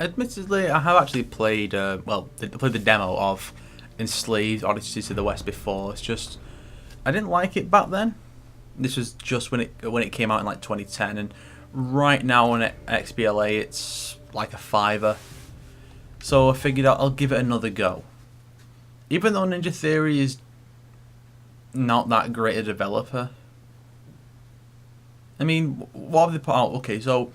Admittedly, I have actually played, well, I played the demo of Enslaved Odyssey to the West before. It's just, I didn't like it back then. This was just when it came out in like 2010, and right now on XBLA it's like a $5. So I figured I'll give it another go. Even though Ninja Theory is not that great a developer. I mean, what have they put out? Okay, so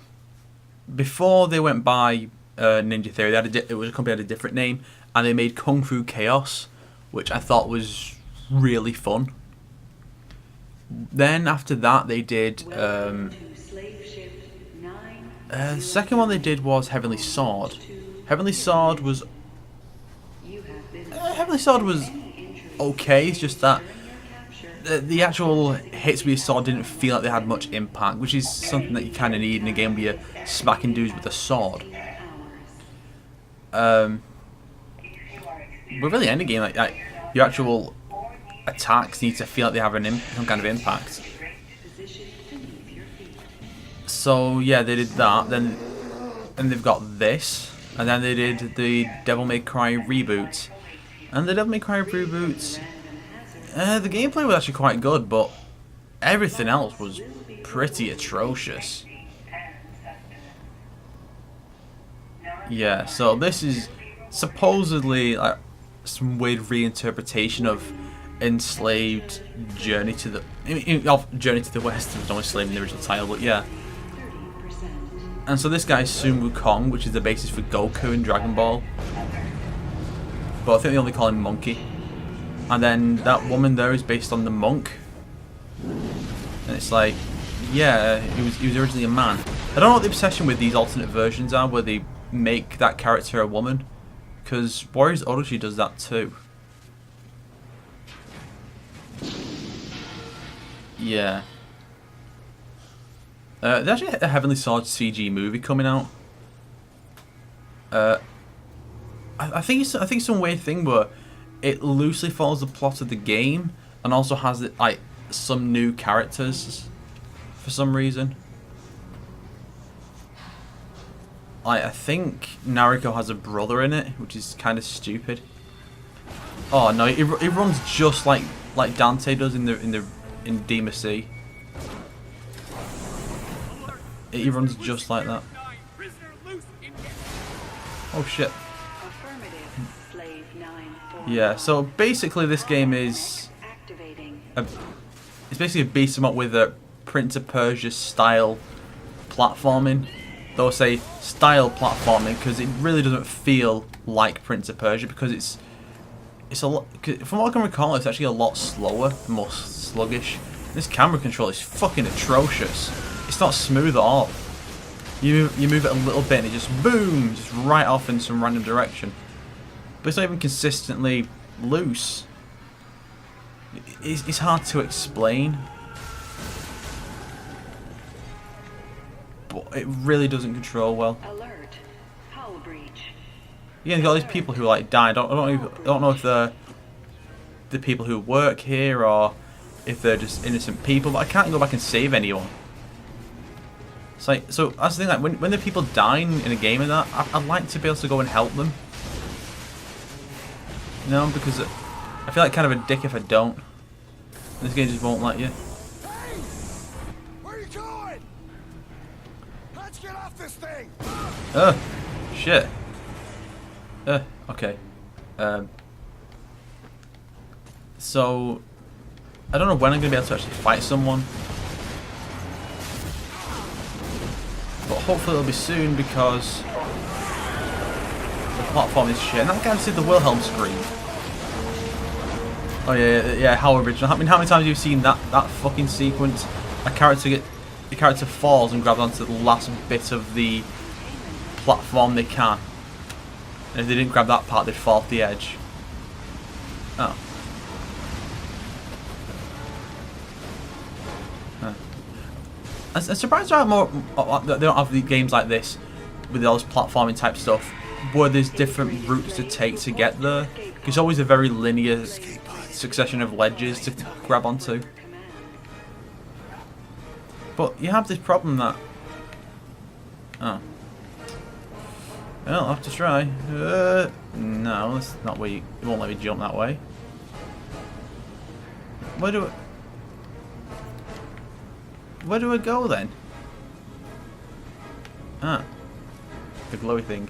before they went by Ninja Theory, they had it was a company that had a different name, and they made Kung Fu Chaos, which I thought was really fun. Then after that, they did the second one they did was Heavenly Sword. Heavenly Sword was okay. It's just that the actual hits with your sword didn't feel like they had much impact, which is something that you kind of need in a game where you're smacking dudes with a sword. But really, any game like that, your actual attacks need to feel like they have some kind of impact. So yeah, they did that. Then they've got this, and then they did the Devil May Cry reboot. And the Devil May Cry reboot, the gameplay was actually quite good, but everything else was pretty atrocious. Yeah, so this is supposedly like some weird reinterpretation of Enslaved Journey to the Journey to the West. It was only Enslaved in the original title, but yeah. And so this guy is Sun Wukong, which is the basis for Goku in Dragon Ball. But I think they only call him Monkey. And then that woman there is based on the monk. And it's like, yeah, he was originally a man. I don't know what the obsession with these alternate versions are, where they make that character a woman. Because Warriors Odyssey does that too. Yeah. There's actually a Heavenly Sword CG movie coming out. I think it's some weird thing where it loosely follows the plot of the game and also has like some new characters for some reason. I think Nariko has a brother in it, which is kind of stupid. Oh no, it runs just like Dante does in Demon Sea. He runs just like that. Oh shit. Yeah, so basically this game is it's basically a beat 'em up with a Prince of Persia style platforming. Though I say style platforming because it really doesn't feel like Prince of Persia, because it's a lot. From what I can recall, it's actually a lot slower, more sluggish. This camera control is fucking atrocious. It's not smooth at all. You move it a little bit and it just boom, just right off in some random direction. But it's not even consistently loose. It's hard to explain. But it really doesn't control well. Alert. Hull breach. Yeah, you got all these people who like die. I don't know if they're the people who work here or if they're just innocent people, but I can't go back and save anyone. It's like, so that's the thing, like when the people dying in a game and that, I'd like to be able to go and help them. You know, because I feel like kind of a dick if I don't. This game just won't let you. Hey! Where are you going? Let's get off this thing! Shit. Okay. So I don't know when I'm gonna be able to actually fight someone. But hopefully it'll be soon, because the platform is shit. And that guy did the Wilhelm scream. Oh yeah, how original. I mean, how many times have you seen that fucking sequence? A character falls and grabs onto the last bit of the platform they can. And if they didn't grab that part, they'd fall off the edge. Oh. I'm surprised they don't have the games like this with all this platforming type stuff, where there's different routes to take to get there. It's always a very linear succession of ledges to grab onto. But you have this problem that... Oh. I'll have to try. No, that's not where you... It won't let me jump that way. Where do I go then? Ah. The glowy thing.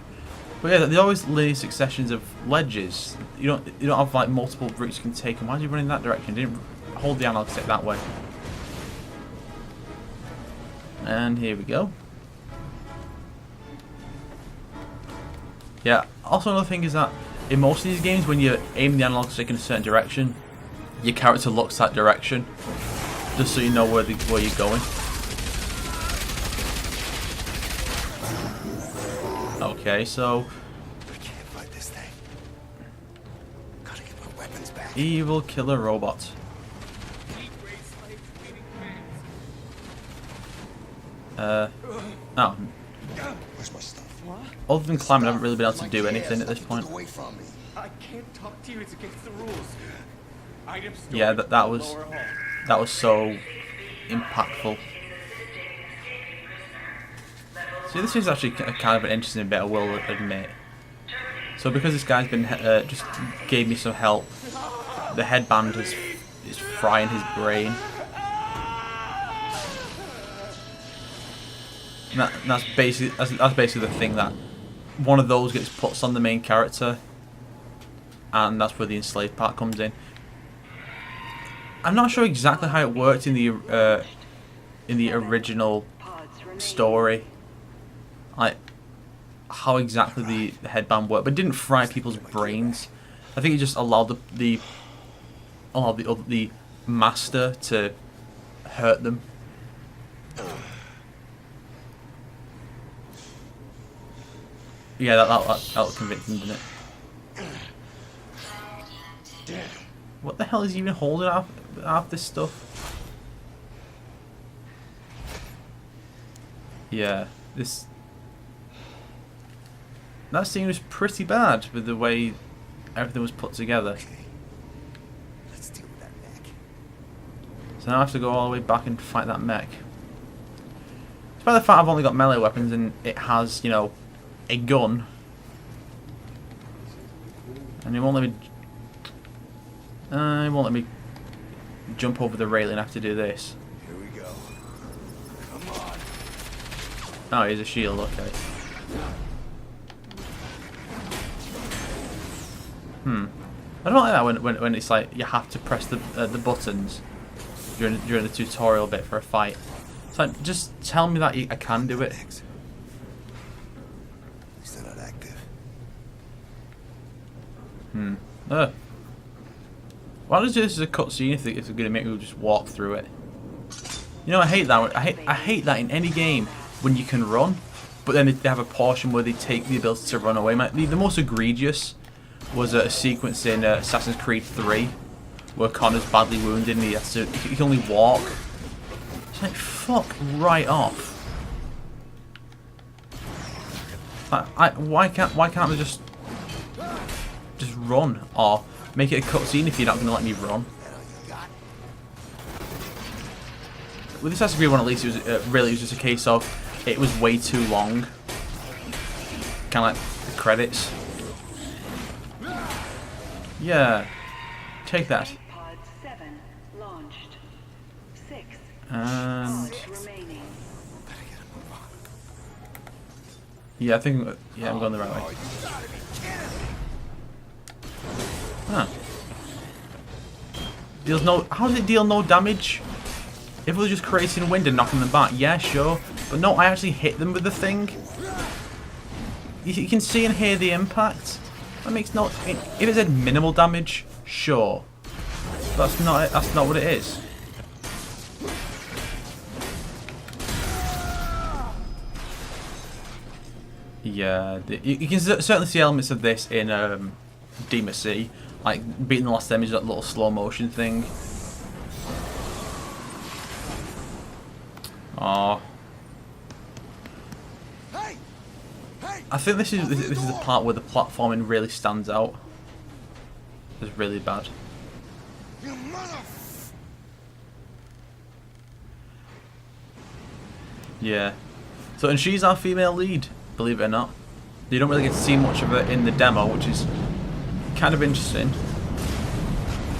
But yeah, there's always linear successions of ledges. You don't have like multiple routes you can take. And why did you run in that direction? You didn't hold the analog stick that way. And here we go. Yeah, also another thing is that in most of these games, when you aim the analog stick in a certain direction, your character looks that direction, just so you know where you're going. Okay, so I can't fight this thing. Gotta get my weapons back. evil killer robot. Oh. Where's my stuff? Other than climbing, I haven't really been able to do anything at this point. Away from me. I can't talk to you. It's against the rules. Items stored Yeah, in that the was lower hall. that was so impactful. See, this is actually kind of an interesting bit, I will admit. So because this guy's been just gave me some help, the headband is frying his brain. And that's basically the thing, that one of those gets put on the main character, and that's where the enslaved part comes in. I'm not sure exactly how it worked in the original story, like how exactly the headband worked, but it didn't fry people's brains. I think it just allowed the master to hurt them. Yeah, that'll convince him, didn't it? What the hell is he even holding half this stuff? Yeah, that scene was pretty bad with the way everything was put together. Let's deal with that mech. So now I have to go all the way back and fight that mech. Despite the fact I've only got melee weapons and it has, you know, a gun, and it won't let me jump over the railing. I have to do this. Here we go. Come on. Oh, here's a shield. Okay. I don't like that when it's like you have to press the buttons during the tutorial bit for a fight. It's like, just tell me that I can do it. He's not active. Why don't you do this as a cutscene if they're gonna make me just walk through it? You know, I hate that. I hate that in any game when you can run, but then they have a portion where they take the ability to run away. The most egregious was a sequence in Assassin's Creed 3 where Connor's badly wounded and he can only walk. It's like, fuck right off. Why can't they just run, or make it a cutscene if you're not going to let me run? With this Assassin's Creed one, at least, it was really just a case of it was way too long. Kind of like the credits. Yeah, take that. Pod 7 launched. 6 And pods remaining. yeah, I think I'm going the right way. Huh. Deals no. How does it deal no damage? If it was just creating wind and knocking them back, yeah, sure. But no, I actually hit them with the thing. You can see and hear the impact. That makes no. If it said minimal damage, sure. That's not it. That's not what it is. Yeah, you can certainly see elements of this in Demon Sea, like beating the last enemy, that little slow motion thing. Oh, Hey! Hey! I think this is the part where the platforming really stands out. It's really bad. You mother... Yeah. So, and she's our female lead, believe it or not. You don't really get to see much of it in the demo, which is kind of interesting.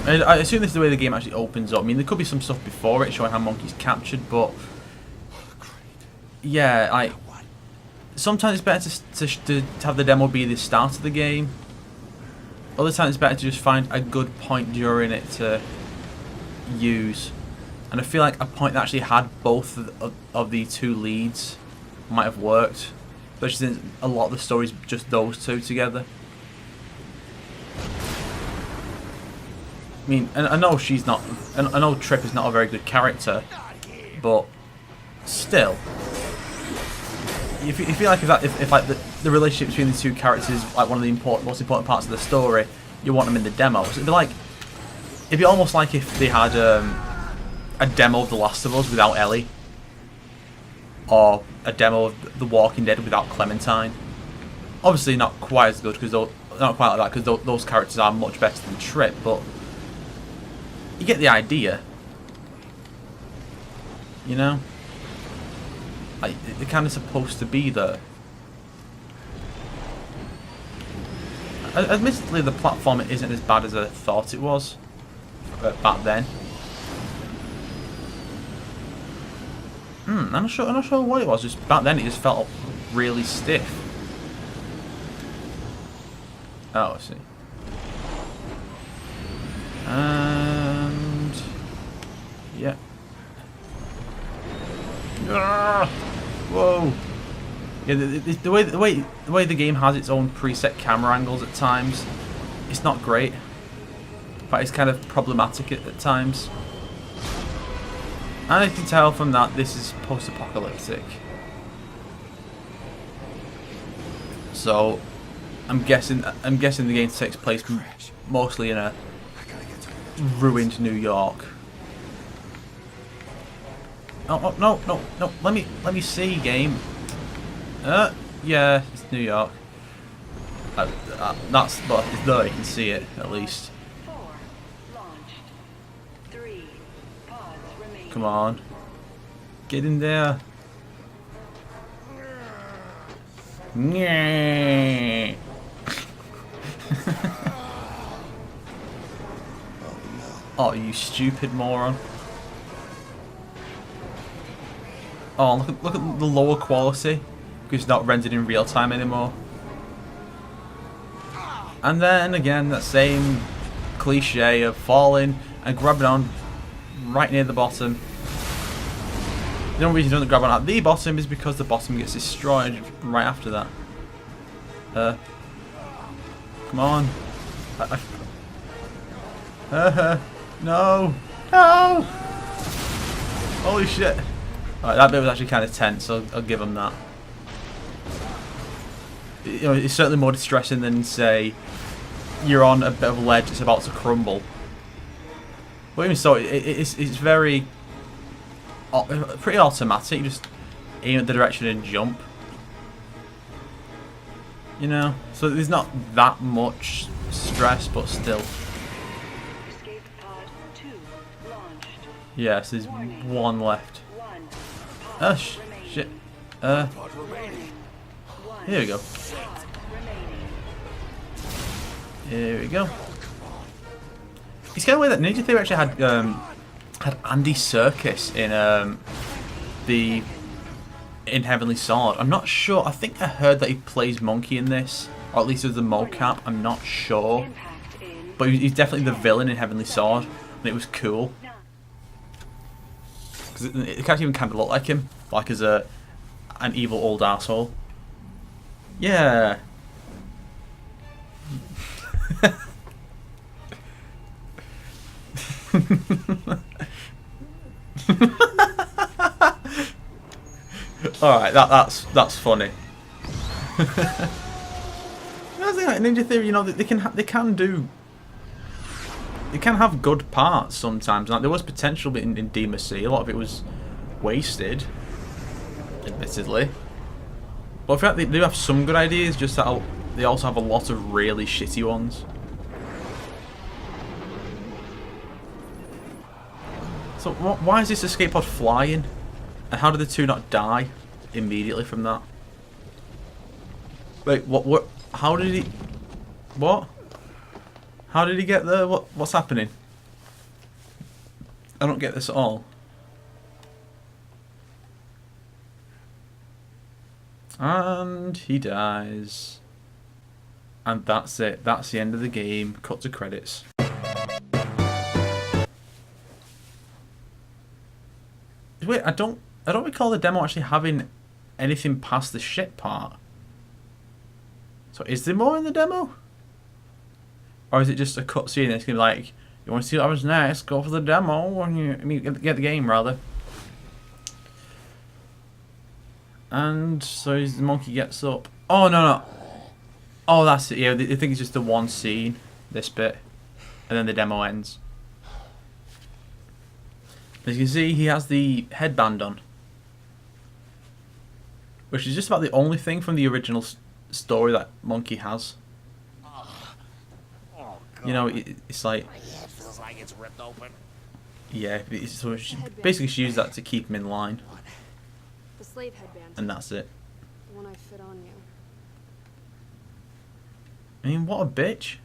And I assume this is the way the game actually opens up. I mean, there could be some stuff before it showing how Monkey's captured, but yeah, sometimes it's better to have the demo be the start of the game. Other times it's better to just find a good point during it to use. And I feel like a point that actually had both of the two leads might have worked. Especially since a lot of the story's just those two together. I mean, and I know she's not, and I know Tripp is not a very good character, but still, you feel like if like the relationship between the two characters is like one of the most important parts of the story, you want them in the demo. So it'd be almost like if they had a demo of The Last of Us without Ellie, or a demo of The Walking Dead without Clementine. Obviously, not quite as good because not quite like that because those characters are much better than Tripp, but you get the idea. You know? Like, they're kind of supposed to be there. Admittedly, the platform isn't as bad as I thought it was back then. I'm not sure what it was. Just back then, it just felt really stiff. Oh, I see. And yeah. Whoa. Yeah, the way the game has its own preset camera angles at times, it's not great. In fact, it's kind of problematic at times. And I can tell from that this is post-apocalyptic. So I'm guessing the game takes place mostly in a ruined New York. Oh no! Let me see, game. Yeah, it's New York. That's but it's there. You can see it at least. 4 launched. 3 pods remaining. Come on, get in there. Yeah. Oh, you stupid moron. Oh, look at the lower quality, because it's not rendered in real time anymore. And then again, that same cliche of falling and grabbing on right near the bottom. The only reason you don't grab on at the bottom is because the bottom gets destroyed right after that. Come on. No! No! Holy shit. Alright, that bit was actually kind of tense, so I'll give him that. You know, it's certainly more distressing than, say, you're on a bit of a ledge, it's about to crumble. But even so, it's very... pretty automatic, you just aim at the direction and jump. You know? So there's not that much stress, but still. Escape pod 2 launched. Yes, there's one left. 1 Oh, pod shit. remaining. Here we go. Pod remaining. Here we go. It's kind of weird that Ninja Theory actually had Andy Serkis in Heavenly Sword. I'm not sure. I think I heard that he plays Monkey in this, or at least with the mocap. I'm not sure, Impact in but he's definitely the villain in Heavenly Sword, and it was cool because it can't even kind of look like him, like as an evil old asshole. Yeah. Alright, that's funny. That's the thing, like Ninja Theory, you know, they can have good parts sometimes. Like there was potential in Demon Sea. A lot of it was wasted, admittedly. But I feel like they do have some good ideas, just that they also have a lot of really shitty ones. So why is this escape pod flying? And how did the two not die immediately from that? Wait, what? How did he? What? How did he get there? What's happening? I don't get this at all. And he dies. And that's it. That's the end of the game. Cut to credits. Wait, I don't recall the demo actually having anything past the ship part. So is there more in the demo? Or is it just a cutscene that's gonna be like, you want to see what happens next? Go for the demo, get the game rather. And so the monkey gets up. Oh no. Oh, that's it. Yeah, I think it's just the one scene, this bit, and then the demo ends. As you can see, he has the headband on, which is just about the only thing from the original story that Monkey has. Oh, God. You know, it's like, My head feels like it's ripped open. yeah. So basically, she used that to keep him in line, The slave headband. and that's it. The one I fit on you. I mean, what a bitch!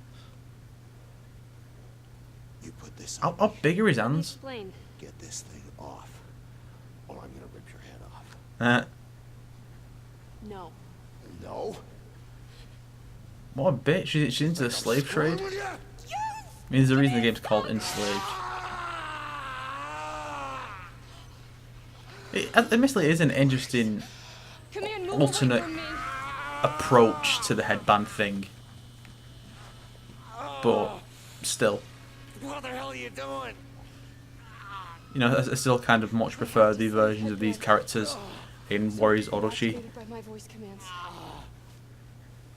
You put this How on me. big are his Let me hands? explain. Get this thing off, or I'm gonna rip your head off. No. No? What a bitch! She's into the slave trade. I Will ya? mean, there's a reason the game's called Enslaved. Admittedly, it is an interesting Come here and move alternate away from me. approach to the headband thing, but still, What the hell are you doing? you know, I still kind of much prefer the versions of these characters in Warriors Odyssey, Activated by my voice commands.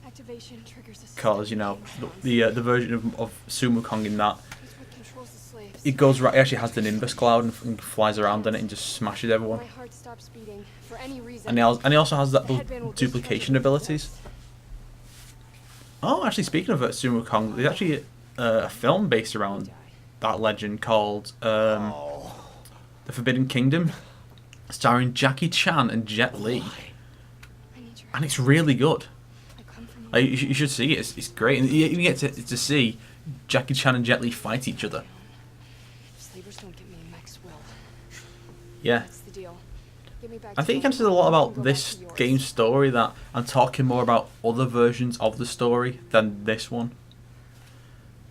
Activation triggers a because you know the version of Sumo Kong in that It's what controls the slaves. it goes right. It actually has the Nimbus cloud and flies around in it and just smashes everyone. My heart stops beating for any reason. And he also has that The those headband will duplication discharge it abilities. once. Oh, actually, speaking of Sumo Kong, there's actually a film based around that legend called The Forbidden Kingdom, starring Jackie Chan and Jet Li, I need your and it's really good. I come from you. Like, you should see it. It's great, and you get to see Jackie Chan and Jet Li fight each other. Slavers don't get me in Max will. Yeah, That's the deal. Get me back I to think it Rome, can say a lot and about go this back to yours. game's story that I'm talking more about other versions of the story than this one.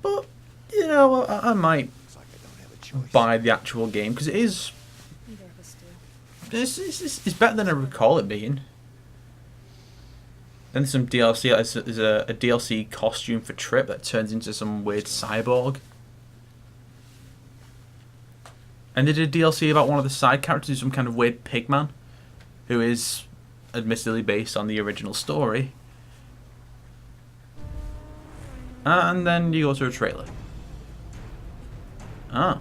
But you know, I might Looks like I don't have a choice. buy the actual game because it is. Neither of us do. It's better than I recall it being. Then some DLC. There's a DLC costume for Trip that turns into some weird cyborg. And they did a DLC about one of the side characters, some kind of weird pigman, who is admittedly based on the original story. And then you go to a trailer. Ah.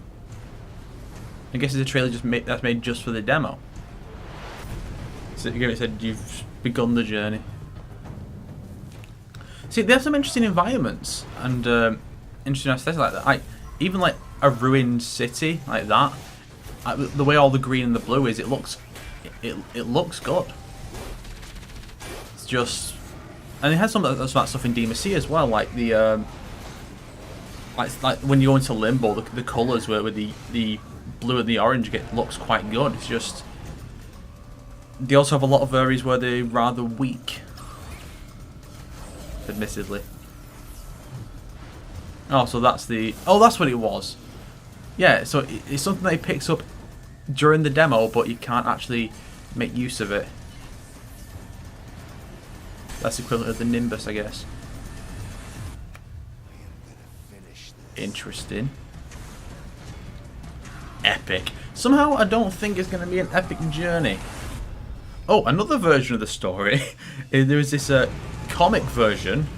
I guess it's a trailer that's made just for the demo. So it said you've begun the journey. See, they have some interesting environments and interesting aesthetics like that. Even like a ruined city like that. The way all the green and the blue is, it looks good. It's just, and it has some of that stuff in DMC as well, like the like when you go into Limbo, the colours with the blue and the orange looks quite good. It's just they also have a lot of areas where they're rather weak, admittedly. Oh, so that's what it was. Yeah, so it's something that he picks up during the demo, but you can't actually make use of it. That's the equivalent of the Nimbus, I guess. I am gonna finish this. Interesting. Epic. Somehow I don't think it's going to be an epic journey. Oh, another version of the story. There is this comic version.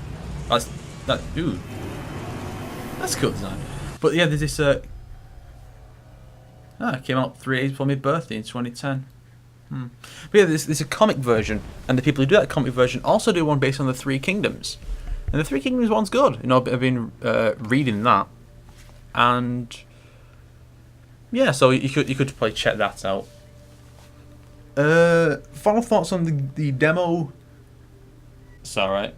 Ooh. That's cool design. But yeah, there's this it came out 3 days before my birthday in 2010. But yeah, there's a comic version, and the people who do that comic version also do one based on the Three Kingdoms. And the Three Kingdoms one's good. You know, I've been reading that, and yeah, so you could probably check that out. Final thoughts on the demo It's alright.